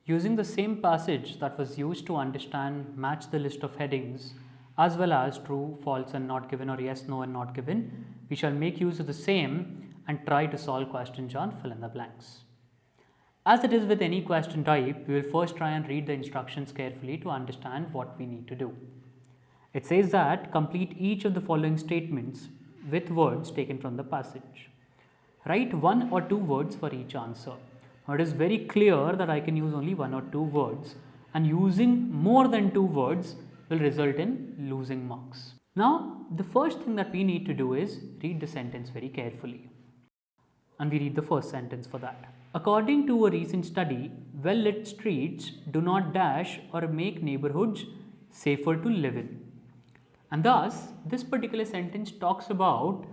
Using the same passage that was used to understand match the list of headings as well as true, false and not given or yes, no and not given, we shall make use of the same and try to solve questions on fill in the blanks. As it is with any question type, we will first try and read the instructions carefully to understand what we need to do. It says that complete each of the following statements with words taken from the passage. Write one or two words for each answer. Now it is very clear that I can use only one or two words, and using more than two words will result in losing marks. Now the first thing that we need to do is read the sentence very carefully. And we read the first sentence for that. According to a recent study, well-lit streets do not dash or make neighborhoods safer to live in. And thus, this particular sentence talks about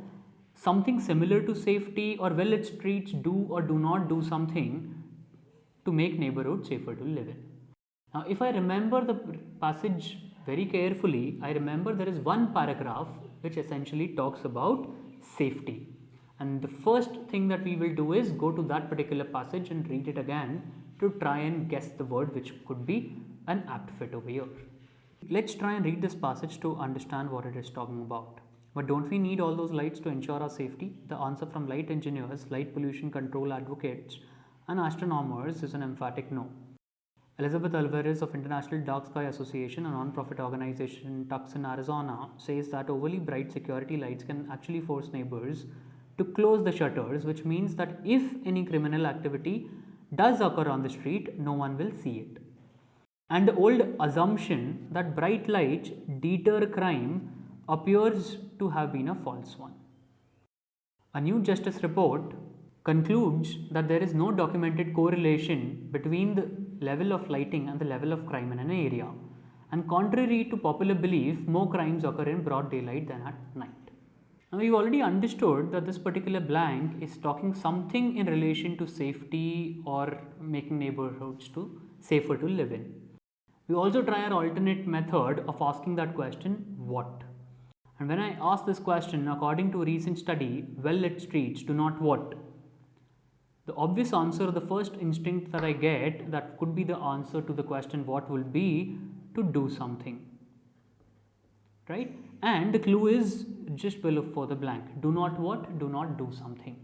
something similar to safety, or well-lit streets do or do not do something to make neighborhoods safer to live in. Now, if I remember the passage very carefully, I remember there is one paragraph which essentially talks about safety. And the first thing that we will do is go to that particular passage and read it again to try and guess the word which could be an apt fit over here. Let's try and read this passage to understand what it is talking about. But don't we need all those lights to ensure our safety? The answer from light engineers, light pollution control advocates and astronomers is an emphatic no. Elizabeth Alvarez of International Dark Sky Association, a non-profit organization in Tucson, Arizona, says that overly bright security lights can actually force neighbors to close the shutters, which means that if any criminal activity does occur on the street, no one will see it. And the old assumption that bright lights deter crime appears to have been a false one. A new justice report concludes that there is no documented correlation between the level of lighting and the level of crime in an area. And contrary to popular belief, more crimes occur in broad daylight than at night. Now, we've already understood that this particular blank is talking something in relation to safety or making neighborhoods safer to live in. We also try our alternate method of asking that question, what? And when I ask this question, according to a recent study, well-lit streets do not what? The obvious answer, the first instinct that I get that could be the answer to the question what will be to do something, right? And the clue is just below for the blank. Do not what? Do not do something.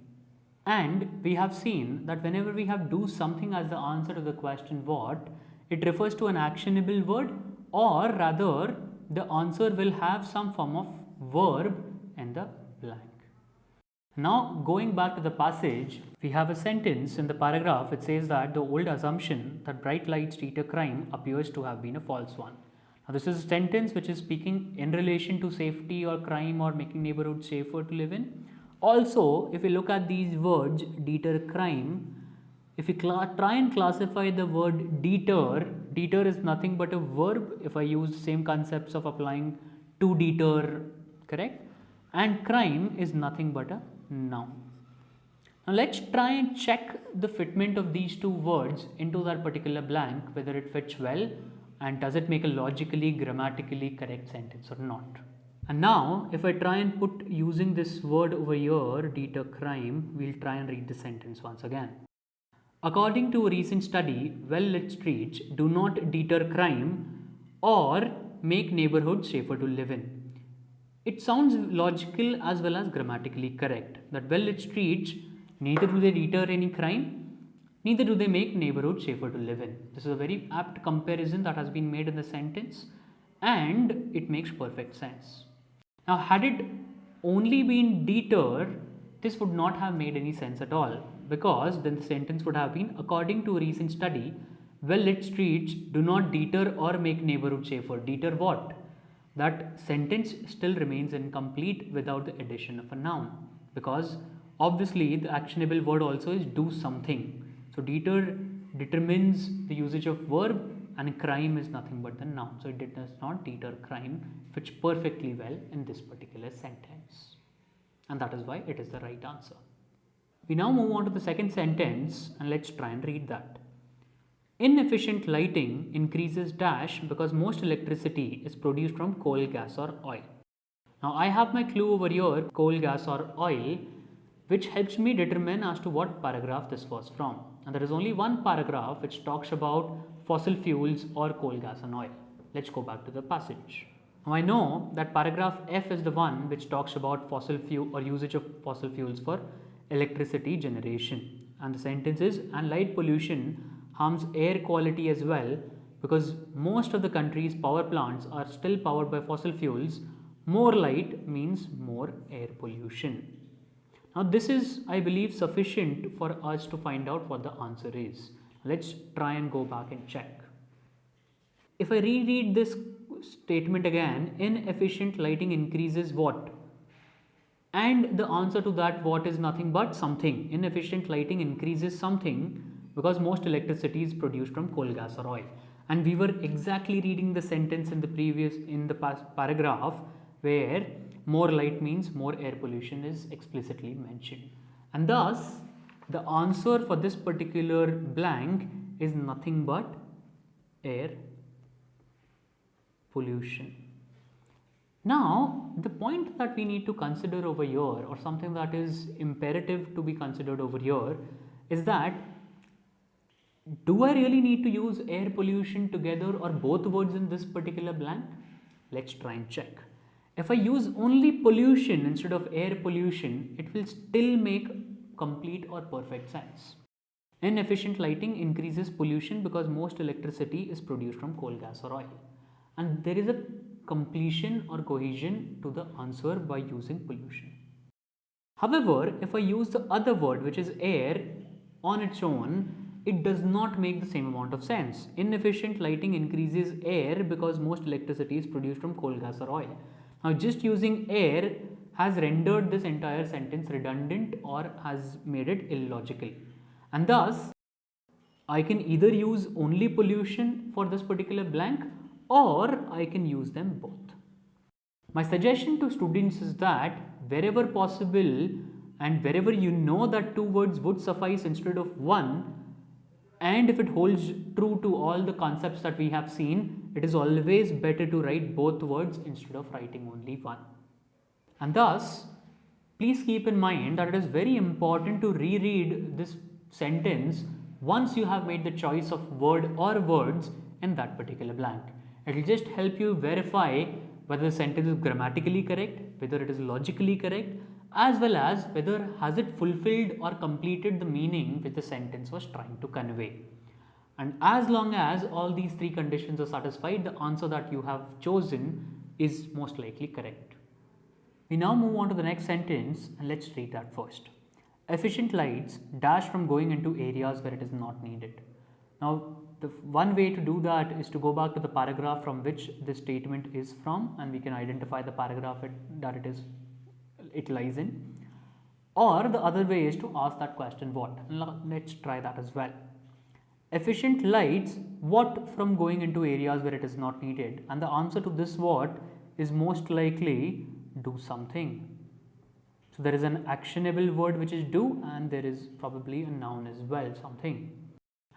And we have seen that whenever we have do something as the answer to the question what, it refers to an actionable word, or rather the answer will have some form of verb in the blank. Now going back to the passage, we have a sentence in the paragraph. It says that the old assumption that bright lights deter crime appears to have been a false one. Now this is a sentence which is speaking in relation to safety or crime or making neighborhoods safer to live in. Also, if we look at these words, deter crime, if we try and classify the word deter, deter is nothing but a verb if I use the same concepts of applying to deter, correct? And crime is nothing but a noun. Now let's try and check the fitment of these two words into that particular blank, whether it fits well and does it make a logically, grammatically correct sentence or not. And now if I try and put using this word over here, deter crime, we'll try and read the sentence once again. According to a recent study, well-lit streets do not deter crime or make neighborhoods safer to live in. It sounds logical as well as grammatically correct that well-lit streets, neither do they deter any crime, neither do they make neighborhoods safer to live in. This is a very apt comparison that has been made in the sentence, and it makes perfect sense. Now, had it only been deter, this would not have made any sense at all, because then the sentence would have been, according to a recent study, well-lit streets do not deter or make neighborhoods safer. Deter what? That sentence still remains incomplete without the addition of a noun, because obviously the actionable word also is do something. So deter determines the usage of verb, and crime is nothing but the noun. So it does not deter crime, fits perfectly well in this particular sentence. And that is why it is the right answer. We now move on to the second sentence, and let's try and read that. Inefficient lighting increases dash because most electricity is produced from coal, gas or oil. Now I have my clue over here, coal, gas or oil, which helps me determine as to what paragraph this was from. And there is only one paragraph which talks about fossil fuels or coal, gas and oil. Let's go back to the passage. Now I know that paragraph F is the one which talks about fossil fuel or usage of fossil fuels for electricity generation. And the sentence is, and light pollution harms air quality as well, because most of the country's power plants are still powered by fossil fuels. More light means more air pollution. Now this is, I believe, sufficient for us to find out what the answer is. Let's try and go back and check. If I reread this statement again, inefficient lighting increases what? And the answer to that what is nothing but something. Inefficient lighting increases something because most electricity is produced from coal, gas or oil. And we were exactly reading the sentence in the past paragraph where more light means more air pollution is explicitly mentioned. And thus the answer for this particular blank is nothing but air pollution. Now the point that we need to consider over here, or something that is imperative to be considered over here, is that do I really need to use air pollution together or both words in this particular blank? Let's try and check. If I use only pollution instead of air pollution, it will still make complete or perfect sense. Inefficient lighting increases pollution because most electricity is produced from coal, gas or oil. And there is a completion or cohesion to the answer by using pollution. However, if I use the other word, which is air, on its own, it does not make the same amount of sense. Inefficient lighting increases air because most electricity is produced from coal, gas or oil. Now just using air has rendered this entire sentence redundant or has made it illogical. And thus, I can either use only pollution for this particular blank or I can use them both. My suggestion to students is that wherever possible and wherever you know that two words would suffice instead of one, and if it holds true to all the concepts that we have seen, it is always better to write both words instead of writing only one. And thus, please keep in mind that it is very important to reread this sentence once you have made the choice of word or words in that particular blank. It will just help you verify whether the sentence is grammatically correct, whether it is logically correct, as well as whether has it fulfilled or completed the meaning which the sentence was trying to convey. And as long as all these three conditions are satisfied, the answer that you have chosen is most likely correct. We now move on to the next sentence and let's read that first. Efficient lights dash from going into areas where it is not needed. Now the one way to do that is to go back to the paragraph from which this statement is from, and we can identify the paragraph that it lies in. Or the other way is to ask that question what. Let's try that as well. Efficient lights what from going into areas where it is not needed, and the answer to this what is most likely do something. So there is an actionable word which is do, and there is probably a noun as well, something.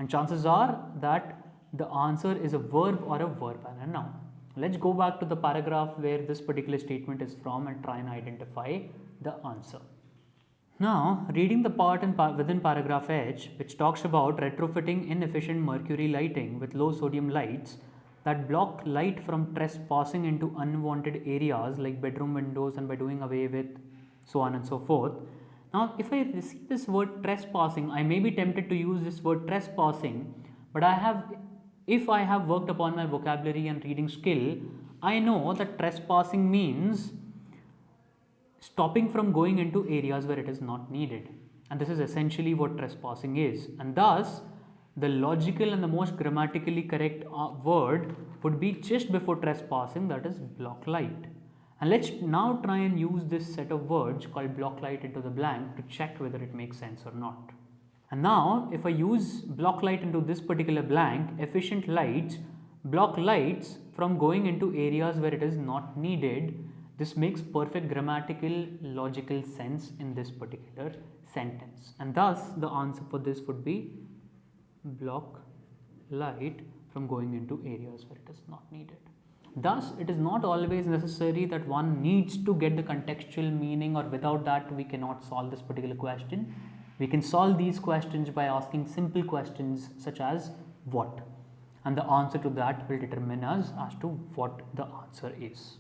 And chances are that the answer is a verb or a verb and a noun. Let's go back to the paragraph where this particular statement is from and try and identify the answer. Now, reading the part within paragraph H, which talks about retrofitting inefficient mercury lighting with low sodium lights that block light from trespassing into unwanted areas like bedroom windows and by doing away with so on and so forth. Now, if I see this word trespassing, I may be tempted to use this word trespassing, but if I have worked upon my vocabulary and reading skill, I know that trespassing means stopping from going into areas where it is not needed. And this is essentially what trespassing is. And thus, the logical and the most grammatically correct word would be just before trespassing, that is block light. And let's now try and use this set of words called block light into the blank to check whether it makes sense or not. And now if I use block light into this particular blank, efficient lights block lights from going into areas where it is not needed. This makes perfect grammatical logical sense in this particular sentence, and thus the answer for this would be block light from going into areas where it is not needed. Thus, it is not always necessary that one needs to get the contextual meaning, or without that we cannot solve this particular question. We can solve these questions by asking simple questions such as what, and the answer to that will determine us as to what the answer is.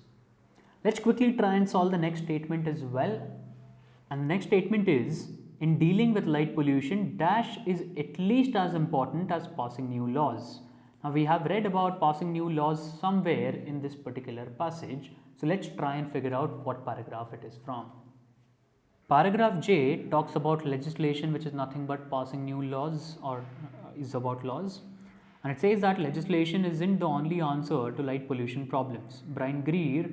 Let's quickly try and solve the next statement as well. And the next statement is, in dealing with light pollution, dash is at least as important as passing new laws. Now we have read about passing new laws somewhere in this particular passage. So let's try and figure out what paragraph it is from. Paragraph J talks about legislation, which is nothing but passing new laws, or is about laws. And it says that legislation isn't the only answer to light pollution problems. Brian Greer,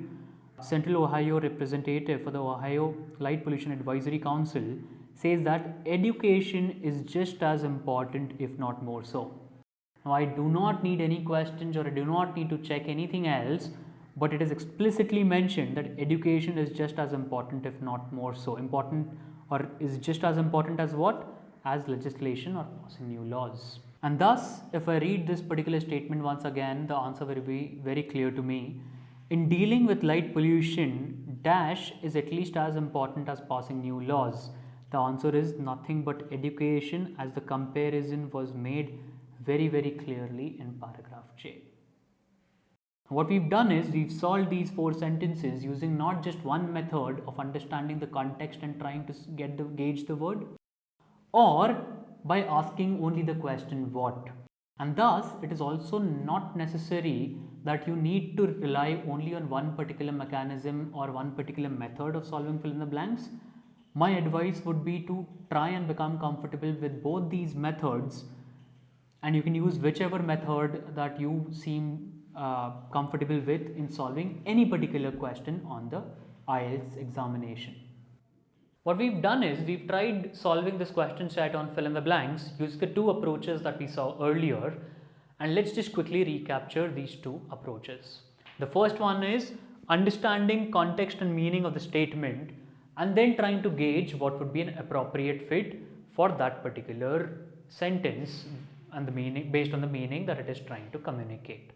Central Ohio representative for the Ohio Light Pollution Advisory Council, says that education is just as important, if not more so. Now, I do not need any questions, or I do not need to check anything else, but it is explicitly mentioned that education is just as important, if not more so. Important, or is just as important as what? As legislation or passing new laws. And thus, if I read this particular statement once again, the answer will be very clear to me. In dealing with light pollution, dash is at least as important as passing new laws. The answer is nothing but education, as the comparison was made very, very clearly in paragraph J. What we've done is we've solved these 4 sentences using not just one method of understanding the context and trying to gauge the word, or by asking only the question what. And thus, it is also not necessary that you need to rely only on one particular mechanism or one particular method of solving fill in the blanks. My advice would be to try and become comfortable with both these methods, and you can use whichever method that you seem comfortable with in solving any particular question on the IELTS examination. What we've done is we've tried solving this question set on fill in the blanks using the 2 approaches that we saw earlier, and let's just quickly recapture these 2 approaches. The first one is understanding context and meaning of the statement, and then trying to gauge what would be an appropriate fit for that particular sentence and the meaning, based on the meaning that it is trying to communicate.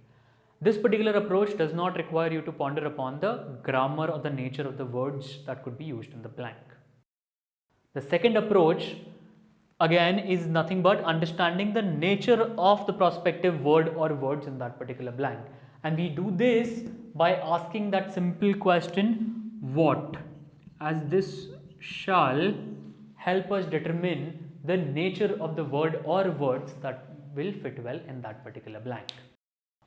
This particular approach does not require you to ponder upon the grammar or the nature of the words that could be used in the blank. The second approach again is nothing but understanding the nature of the prospective word or words in that particular blank, and we do this by asking that simple question what, as this shall help us determine the nature of the word or words that will fit well in that particular blank.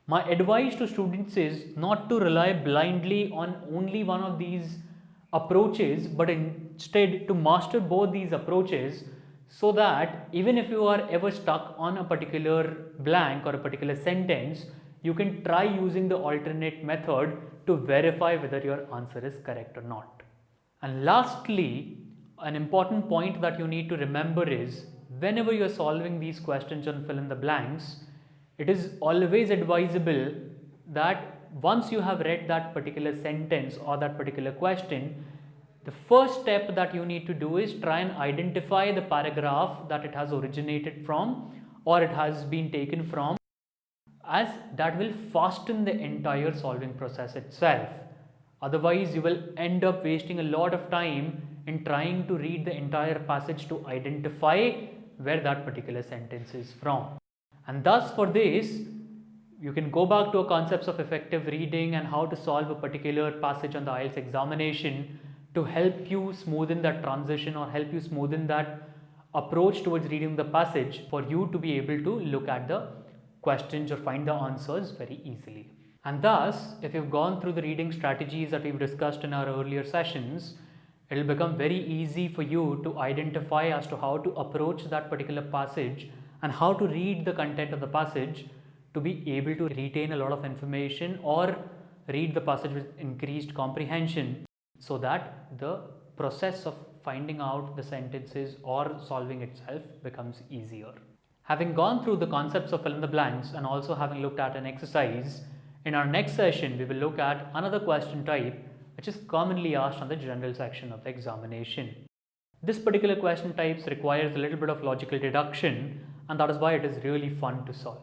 My advice to students is not to rely blindly on only one of these approaches, but instead to master both these approaches, so that even if you are ever stuck on a particular blank or a particular sentence, you can try using the alternate method to verify whether your answer is correct or not. And lastly, an important point that you need to remember is whenever you are solving these questions on fill in the blanks, it is always advisable that once you have read that particular sentence or that particular question, the first step that you need to do is try and identify the paragraph that it has originated from or it has been taken from, as that will fasten the entire solving process itself. Otherwise, you will end up wasting a lot of time in trying to read the entire passage to identify where that particular sentence is from. And thus, for this, you can go back to a concepts of effective reading and how to solve a particular passage on the IELTS examination to help you smoothen that transition or help you smoothen that approach towards reading the passage for you to be able to look at the questions or find the answers very easily. And thus, if you've gone through the reading strategies that we've discussed in our earlier sessions, it will become very easy for you to identify as to how to approach that particular passage and how to read the content of the passage to be able to retain a lot of information or read the passage with increased comprehension, so that the process of finding out the sentences or solving itself becomes easier. Having gone through the concepts of fill in the blanks and also having looked at an exercise, in our next session we will look at another question type which is commonly asked on the general section of the examination. This particular question types requires a little bit of logical deduction, and that is why it is really fun to solve.